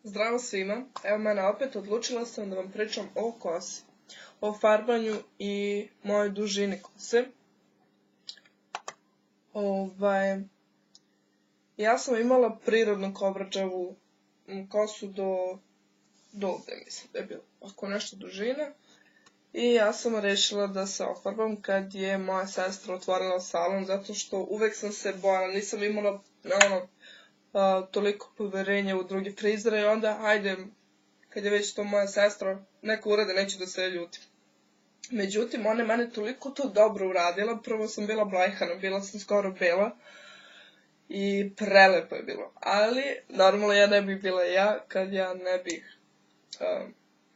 Zdravo svima, evo mene opet, odlučila sam da vam pričam o kosi, o farbanju i mojoj dužini kose. Ja sam imala prirodnu kovrđavu kosu do ovde, mislim da je bilo oko nešto dužine. I ja sam rešila da se ofarbam kad je moja sestra otvorila salon, zato što uvek sam se bojala, nisam imala toliko poverenja u druge frizere i onda, hajde, kad je već to moja sestra, neka urade, neću da se ljutim. Međutim, ona je mene toliko to dobro uradila, prvo sam bila blajhana, bila sam skoro bela i prelepo je bilo. Ali, normalno, ja ne bih bila ja kad ja ne bih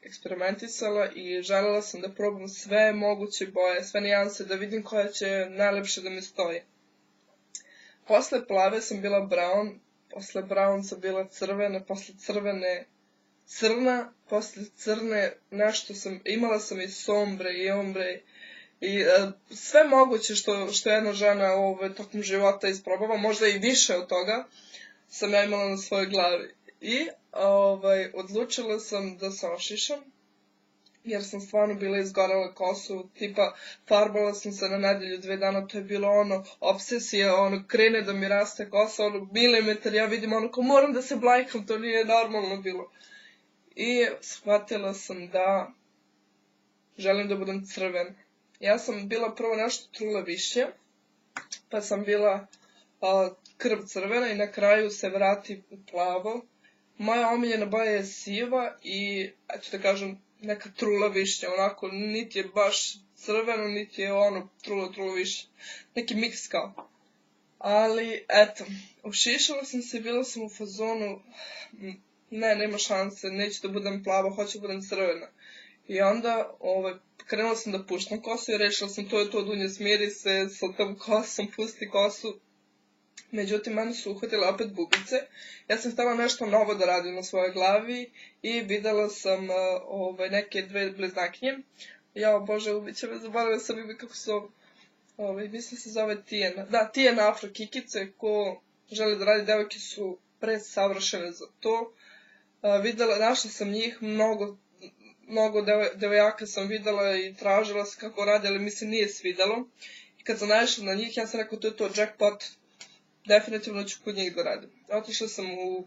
eksperimentisala i želela sam da probam sve moguće boje, sve nijanse, da vidim koja će najlepše da mi stoji. Posle plave sam bila brown, posle brown sam bila crvena, posle crvene crna, posle crne nešto imala sam i sombre i ombre i sve moguće što jedna žena tokom života isprobava, možda i više od toga sam ja imala na svojoj glavi. I odlučila sam da se ošišam, jer sam stvarno bila izgorela kosu, tipa farbala sam se na nedelju, 2 dana, to je bilo obsesija, krene da mi raste kosa, milimetar, ja vidim ko moram da se blajkam, to nije normalno bilo. I shvatila sam da želim da budem crvena. Ja sam bila prvo nešto trula više, pa sam bila krv crvena i na kraju se vrati u plavo. Moja omiljena boja je siva i, eto da kažem, neka trula višnja, niti je baš crveno, niti je trula više, neki miks kao. Ali, eto, ušišala sam se, bila sam u fazonu, nema šanse, neću da budem plava, hoću da budem crvena. I onda, krenula sam da puštam kosu i rešila sam, to je to, Dunja, smiri se sa tom kosom, pusti kosu. Međutim, mene su uhvatile opet bubice. Ja sam htela nešto novo da radim na svojoj glavi i videla sam neke 2 bliznakinje. Jao Bože, ubiće me, zaboravila sam ime kako se mislim se zove Tijena. Da, Tijena Afro Kikice, ko žele da radi, devojke su presavršene za to. Našla sam njih, mnogo devojaka sam videla i tražila se kako radi, ali mi se nije svidelo. I kad sam naišla na njih, ja sam rekao, to je to, jackpot. Definitivno ću kod njih da radim. Otišla sam u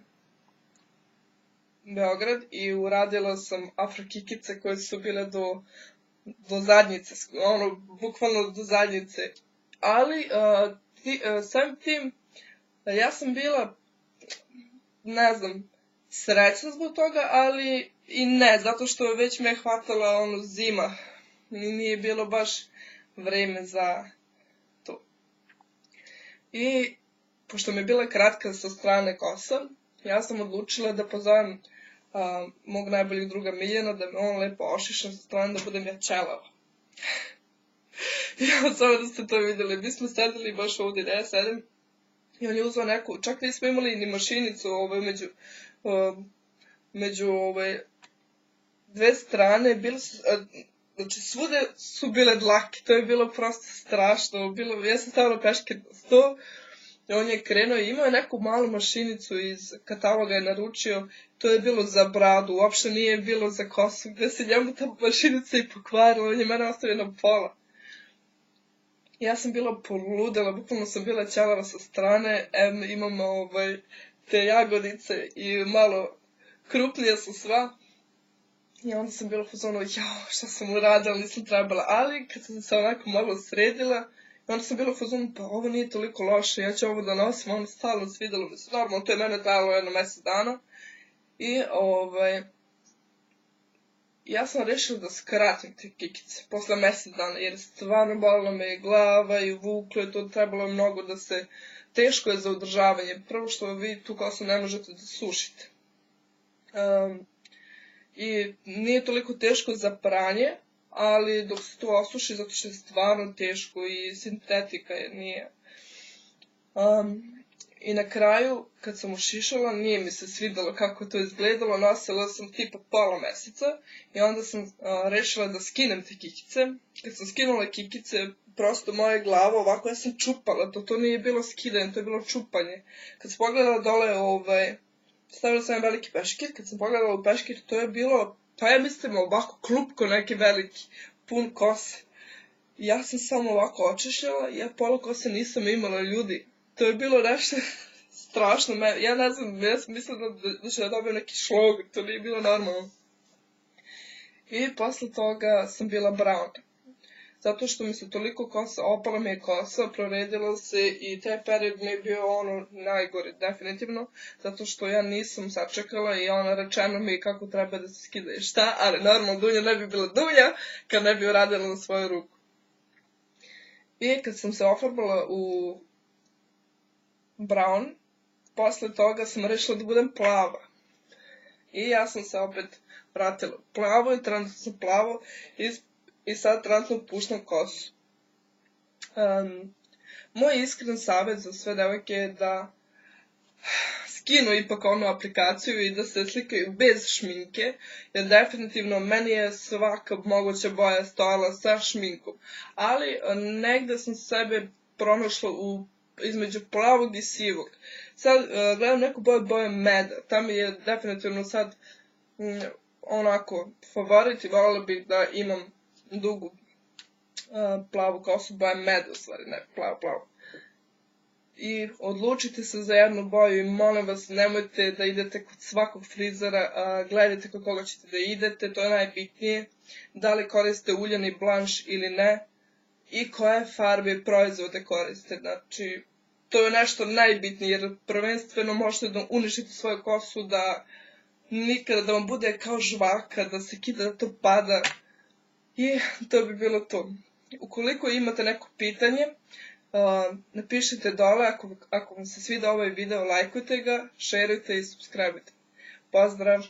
Beograd i uradila sam Afro Kikice koje su bile do zadnjice, bukvalno do zadnjice. Ali, samim tim, ja sam bila, ne znam, srećna zbog toga, ali i ne, zato što već me je hvatala zima. Nije bilo baš vreme za to. I pošto mi je bila kratka sa strane kosa, ja sam odlučila da pozovem mog najboljeg druga Miljana, da me on lepo ošiša sa strane, da budem ja ćelava. Ja samo da ste to vidjeli, mi smo sedeli baš ovdje da ja sedim i on je uzao neku, čak nismo imali ni mašinicu među 2 strane, znači svude su bile dlake, to je bilo prosto strašno, ja sam stavila peške na sto. On je krenuo i imao je neku malu mašinicu iz kataloga je naručio, to je bilo za bradu, uopšte nije bilo za kosu, gde se njemu ta mašinica i pokvarila, on je mene ostavio na pola. Ja sam bila poludela, bukvalno sam bila ćelava sa strane, imam te jagodice i malo krupnije su sva. I onda sam bila u fazonu, šta sam uradila, nisam trebala, ali kad sam se onako malo sredila, onda sam bila u fazonu, pa ovo nije toliko loše, ja ću ovo da nosim, stalno svidelo mi se, normalno, to je mene trajalo jedno mesec dana. I ja sam rešila da skratim te kikice posle mesec dana, jer stvarno bolila me glava i vuklo je to, trebalo je mnogo da se, teško je za održavanje, prvo što vi tu kosu ne možete da sušite. I nije toliko teško za pranje, ali dok se to osuši, zato što je stvarno teško i sintetika je, nije. I na kraju, kad sam ušišala, nije mi se svidelo kako je to izgledalo, nosila sam tipa pola meseca i onda sam rešila da skinem te kikice. Kad sam skinula kikice, prosto moja glava ovako, ja sam čupala, to nije bilo skidanje, to je bilo čupanje. Kad sam pogledala dole stavila sam jedan veliki peškir, kad sam pogledala u peškir, to je bilo, pa ja mislim ovako klupko neki veliki, pun kose. I ja sam samo ovako očešljala i ja pola kose nisam imala, ljudi. To je bilo nešto strašno. Ja ne znam, ja sam mislila da ću da dobijem neki šlog, to nije bilo normalno. I posle toga sam bila brown. Zato što mi se toliko kosa, opala mi je kosa, proredila se i taj period mi je bio ono najgore, definitivno. Zato što ja nisam sačekala i ono rečeno mi kako treba da se skida i šta, ali normalno Dunja ne bi bila Dunja kad ne bi uradila na svoju ruku. I kad sam se ofarbala u brown, posle toga sam rešila da budem plava. I ja sam se opet vratila plavo i trenutno sam plavo i sad trenutno puštam kosu. Moj iskren savjet za sve devojke je da skinu ipak onu aplikaciju i da se slikaju bez šminke, jer definitivno meni je svaka moguća boja stojala sa šminkom. Ali negde sam sebe pronašla između plavog i sivog. Sad gledam neku boju meda, tam je definitivno sad onako favorit i voljela bih da imam dugu plavu kosu, boja meda u stvari, ne plavo. I odlučite se za jednu boju i molim vas nemojte da idete kod svakog frizera, gledajte kod koga ćete da idete, to je najbitnije, da li koriste uljani blanš ili ne i koje farbe i proizvode koriste, znači to je nešto najbitnije jer prvenstveno možete da uništite svoju kosu, da nikada da vam bude kao žvaka, da se kida, da to pada i to bi bilo to. Ukoliko imate neko pitanje, napišite dole, ako vam se svida ovaj video, lajkujte ga, šerujte i subscribeujte. Pozdrav!